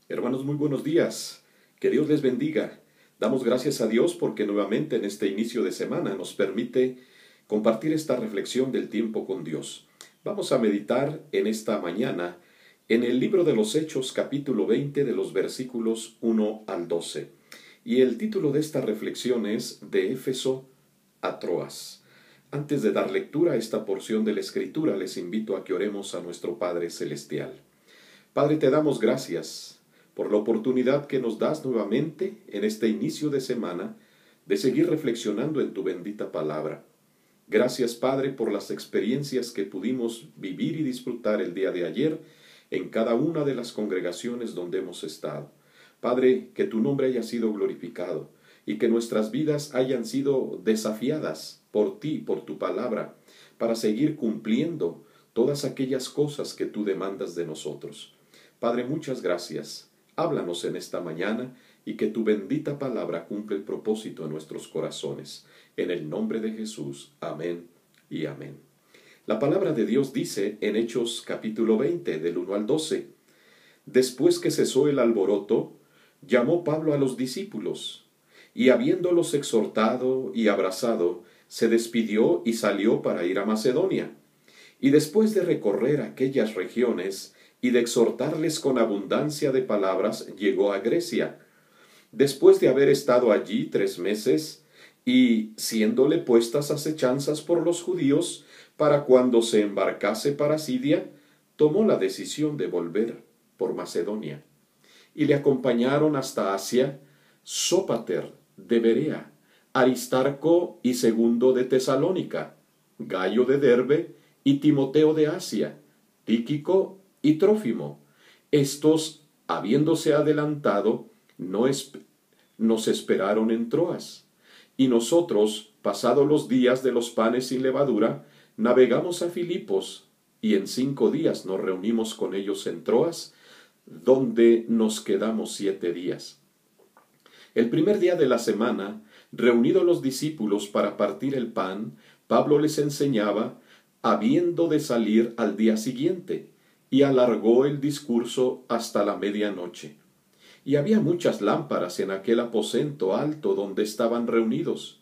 Hermanos, muy buenos días. Que Dios les bendiga. Damos gracias a Dios porque nuevamente en este inicio de semana nos permite compartir esta reflexión del tiempo con Dios. Vamos a meditar en esta mañana en el libro de los Hechos, capítulo 20, de los versículos 1 al 12. Y el título de esta reflexión es De Éfeso a Troas. Antes de dar lectura a esta porción de la Escritura, les invito a que oremos a nuestro Padre Celestial. Padre, te damos gracias por la oportunidad que nos das nuevamente en este inicio de semana de seguir reflexionando en tu bendita palabra. Gracias, Padre, por las experiencias que pudimos vivir y disfrutar el día de ayer en cada una de las congregaciones donde hemos estado. Padre, que tu nombre haya sido glorificado y que nuestras vidas hayan sido desafiadas por ti, por tu palabra, para seguir cumpliendo todas aquellas cosas que tú demandas de nosotros. Padre, muchas gracias. Háblanos en esta mañana y que tu bendita palabra cumpla el propósito en nuestros corazones. En el nombre de Jesús. Amén y amén. La palabra de Dios dice en Hechos capítulo 20, del 1 al 12. Después que cesó el alboroto, llamó Pablo a los discípulos, y habiéndolos exhortado y abrazado, se despidió y salió para ir a Macedonia. Y después de recorrer aquellas regiones, y de exhortarles con abundancia de palabras, llegó a Grecia. Después de haber estado allí 3 meses, y siéndole puestas acechanzas por los judíos, para cuando se embarcase para Siria, tomó la decisión de volver por Macedonia. Y le acompañaron hasta Asia Sópater de Berea, Aristarco y Segundo de Tesalónica, Gayo de Derbe y Timoteo de Asia, Tíquico y Trófimo. Estos, habiéndose adelantado, nos esperaron en Troas. Y nosotros, pasados los días de los panes sin levadura, navegamos a Filipos, y en 5 días nos reunimos con ellos en Troas, donde nos quedamos 7 días. El primer día de la semana, reunidos los discípulos para partir el pan, Pablo les enseñaba, habiendo de salir al día siguiente, y alargó el discurso hasta la medianoche. Y había muchas lámparas en aquel aposento alto donde estaban reunidos.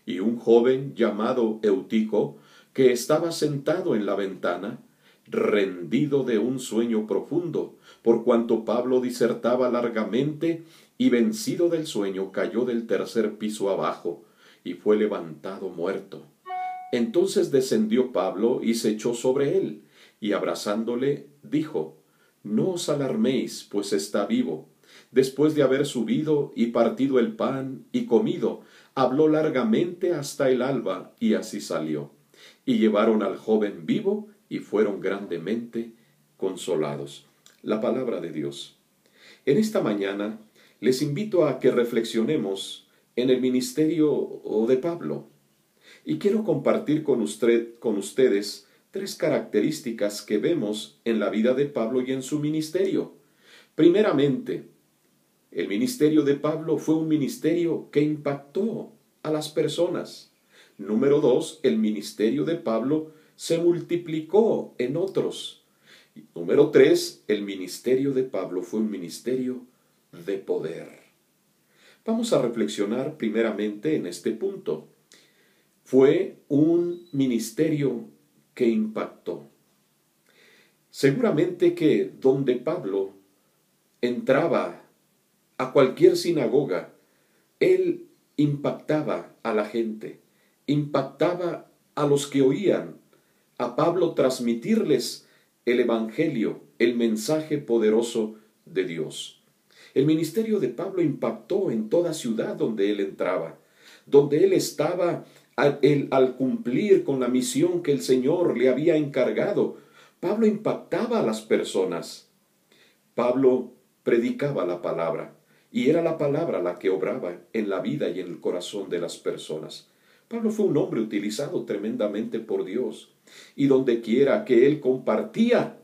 Y un joven llamado Eutico, que estaba sentado en la ventana, rendido de un sueño profundo, por cuanto Pablo disertaba largamente, y vencido del sueño cayó del 3er piso abajo, y fue levantado muerto. Entonces descendió Pablo y se echó sobre él, y abrazándole dijo, no os alarméis, pues está vivo. Después de haber subido y partido el pan y comido, habló largamente hasta el alba, y así salió. Y llevaron al joven vivo, y fueron grandemente consolados. La palabra de Dios. En esta mañana les invito a que reflexionemos en el ministerio de Pablo. Y quiero compartir con ustedes 3 características que vemos en la vida de Pablo y en su ministerio. Primeramente, el ministerio de Pablo fue un ministerio que impactó a las personas. Número 2, el ministerio de Pablo se multiplicó en otros. Número 3, el ministerio de Pablo fue un ministerio de poder. Vamos a reflexionar primeramente en este punto. Fue un ministerio que impactó. Seguramente que donde Pablo entraba a cualquier sinagoga, él impactaba a la gente, impactaba a los que oían a Pablo transmitirles el evangelio, el mensaje poderoso de Dios. El ministerio de Pablo impactó en toda ciudad donde él entraba, donde él estaba al cumplir con la misión que el Señor le había encargado. Pablo impactaba a las personas. Pablo predicaba la palabra, y era la palabra la que obraba en la vida y en el corazón de las personas. Pablo fue un hombre utilizado tremendamente por Dios, y donde quiera que él compartía,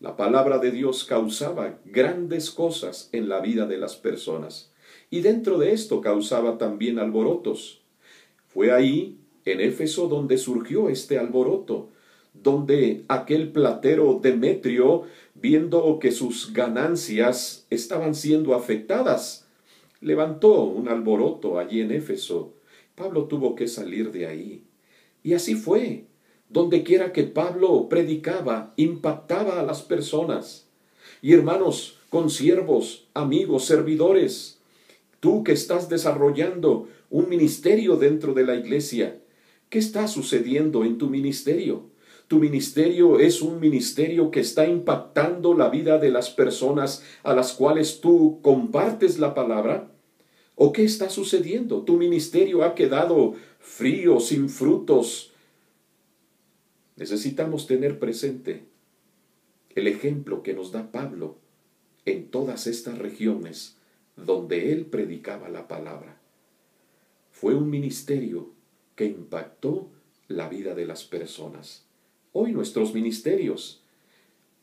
la palabra de Dios causaba grandes cosas en la vida de las personas, y dentro de esto causaba también alborotos. Fue ahí, en Éfeso, donde surgió este alboroto, donde aquel platero Demetrio, viendo que sus ganancias estaban siendo afectadas, levantó un alboroto allí en Éfeso. Pablo tuvo que salir de ahí. Y así fue. Donde quiera que Pablo predicaba, impactaba a las personas. Y hermanos, consiervos, amigos, servidores, tú que estás desarrollando un ministerio dentro de la iglesia, ¿qué está sucediendo en tu ministerio? ¿Tu ministerio es un ministerio que está impactando la vida de las personas a las cuales tú compartes la palabra? ¿O qué está sucediendo? ¿Tu ministerio ha quedado frío, sin frutos? Necesitamos tener presente el ejemplo que nos da Pablo en todas estas regiones donde él predicaba la palabra. Fue un ministerio que impactó la vida de las personas. Hoy nuestros ministerios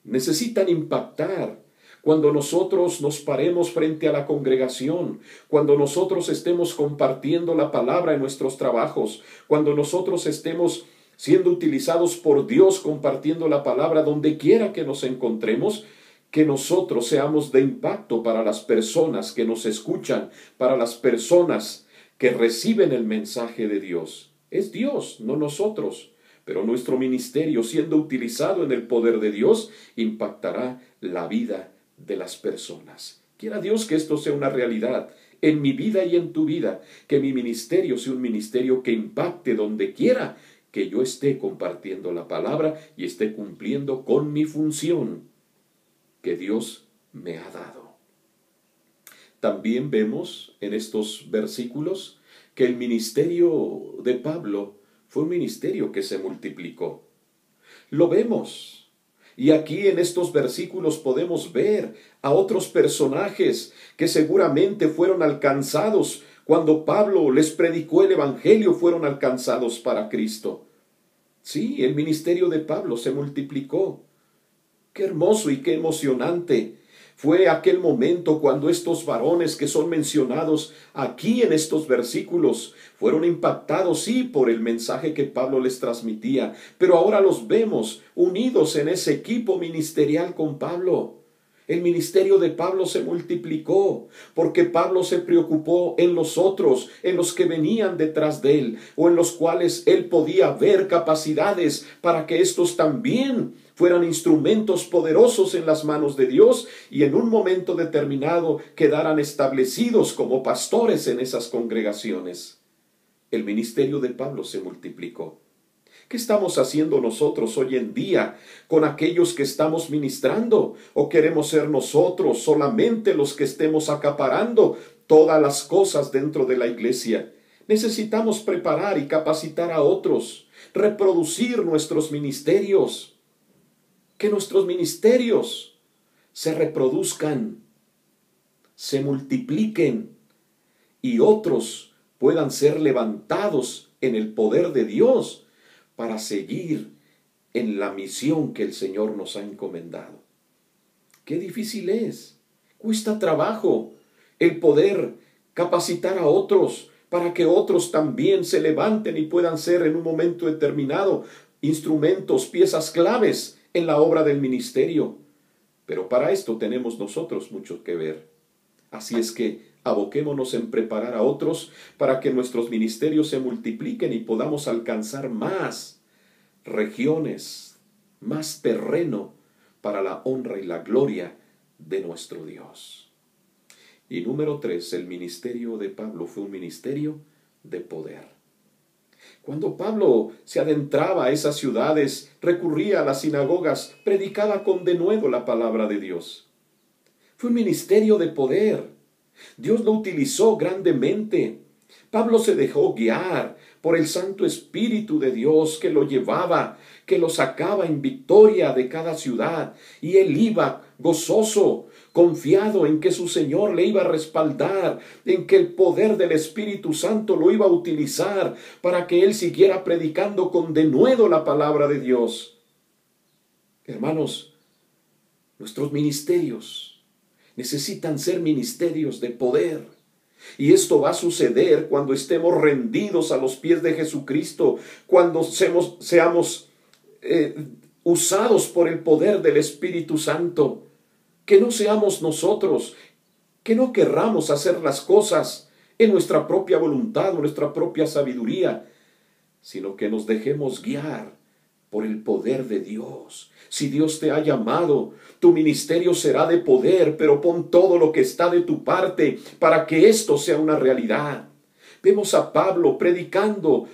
necesitan impactar. Cuando nosotros nos paremos frente a la congregación, cuando nosotros estemos compartiendo la palabra en nuestros trabajos, cuando nosotros estemos siendo utilizados por Dios compartiendo la palabra donde quiera que nos encontremos, que nosotros seamos de impacto para las personas que nos escuchan, para las personas que reciben el mensaje de Dios. Es Dios, no nosotros. Pero nuestro ministerio, siendo utilizado en el poder de Dios, impactará la vida de las personas. Quiera Dios que esto sea una realidad en mi vida y en tu vida, que mi ministerio sea un ministerio que impacte donde quiera que yo esté compartiendo la palabra y esté cumpliendo con mi función que Dios me ha dado. También vemos en estos versículos que el ministerio de Pablo fue un ministerio que se multiplicó. Lo vemos. Y aquí en estos versículos podemos ver a otros personajes que seguramente fueron alcanzados cuando Pablo les predicó el evangelio, fueron alcanzados para Cristo. Sí, el ministerio de Pablo se multiplicó. Qué hermoso y qué emocionante fue aquel momento cuando estos varones que son mencionados aquí en estos versículos fueron impactados, sí, por el mensaje que Pablo les transmitía, pero ahora los vemos unidos en ese equipo ministerial con Pablo. El ministerio de Pablo se multiplicó porque Pablo se preocupó en los otros, en los que venían detrás de él, o en los cuales él podía ver capacidades para que estos también fueran instrumentos poderosos en las manos de Dios y en un momento determinado quedaran establecidos como pastores en esas congregaciones. El ministerio de Pablo se multiplicó. ¿Qué estamos haciendo nosotros hoy en día con aquellos que estamos ministrando? ¿O queremos ser nosotros solamente los que estemos acaparando todas las cosas dentro de la iglesia? Necesitamos preparar y capacitar a otros, reproducir nuestros ministerios, que nuestros ministerios se reproduzcan, se multipliquen y otros puedan ser levantados en el poder de Dios para seguir en la misión que el Señor nos ha encomendado. Qué difícil es, cuesta trabajo el poder capacitar a otros para que otros también se levanten y puedan ser en un momento determinado instrumentos, piezas claves en la obra del ministerio. Pero para esto tenemos nosotros mucho que ver. Así es que aboquémonos en preparar a otros para que nuestros ministerios se multipliquen y podamos alcanzar más regiones, más terreno para la honra y la gloria de nuestro Dios. Y número 3, el ministerio de Pablo fue un ministerio de poder. Cuando Pablo se adentraba a esas ciudades, recurría a las sinagogas, predicaba con denuedo la palabra de Dios. Fue un ministerio de poder. Dios lo utilizó grandemente. Pablo se dejó guiar por el Santo Espíritu de Dios que lo llevaba, que lo sacaba en victoria de cada ciudad. Y él iba gozoso, confiado en que su Señor le iba a respaldar, en que el poder del Espíritu Santo lo iba a utilizar para que él siguiera predicando con denuedo la palabra de Dios. Hermanos, nuestros ministerios necesitan ser ministerios de poder. Y esto va a suceder cuando estemos rendidos a los pies de Jesucristo, cuando seamos usados por el poder del Espíritu Santo. Que no seamos nosotros, que no querramos hacer las cosas en nuestra propia voluntad o nuestra propia sabiduría, sino que nos dejemos guiar por el poder de Dios. Si Dios te ha llamado, tu ministerio será de poder, pero pon todo lo que está de tu parte para que esto sea una realidad. Vemos a Pablo predicando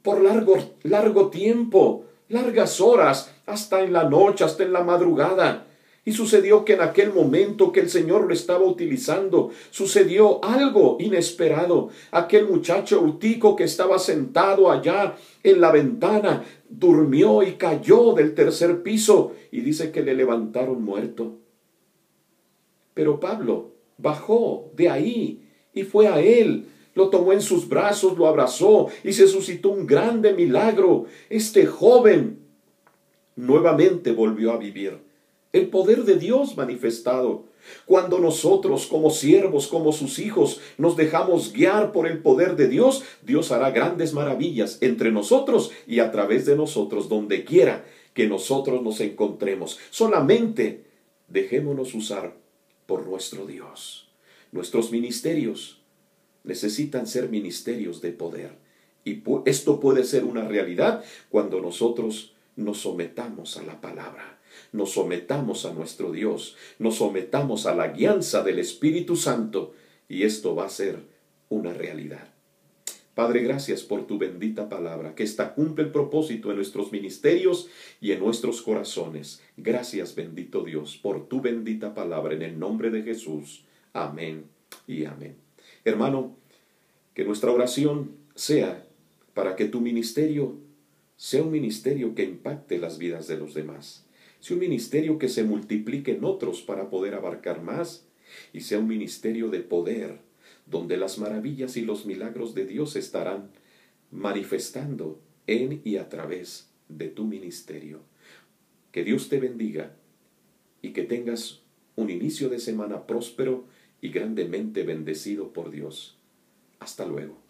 por largo tiempo, largas horas, hasta en la noche, hasta en la madrugada. Y sucedió que en aquel momento que el Señor lo estaba utilizando, sucedió algo inesperado. Aquel muchacho Eutico que estaba sentado allá en la ventana, durmió y cayó del tercer piso, y dice que le levantaron muerto. Pero Pablo bajó de ahí y fue a él. Lo tomó en sus brazos, lo abrazó y se suscitó un grande milagro. Este joven nuevamente volvió a vivir. El poder de Dios manifestado. Cuando nosotros como siervos, como sus hijos, nos dejamos guiar por el poder de Dios, Dios hará grandes maravillas entre nosotros y a través de nosotros, donde quiera que nosotros nos encontremos. Solamente dejémonos usar por nuestro Dios. Nuestros ministerios necesitan ser ministerios de poder. Y esto puede ser una realidad cuando nosotros nos sometamos a la palabra. Nos sometamos a nuestro Dios, nos sometamos a la guianza del Espíritu Santo, y esto va a ser una realidad. Padre, gracias por tu bendita palabra, que ésta cumple el propósito en nuestros ministerios y en nuestros corazones. Gracias, bendito Dios, por tu bendita palabra, en el nombre de Jesús. Amén y amén. Hermano, que nuestra oración sea para que tu ministerio sea un ministerio que impacte las vidas de los demás. Sea un ministerio que se multiplique en otros para poder abarcar más, y sea un ministerio de poder, donde las maravillas y los milagros de Dios estarán manifestando en y a través de tu ministerio. Que Dios te bendiga y que tengas un inicio de semana próspero y grandemente bendecido por Dios. Hasta luego.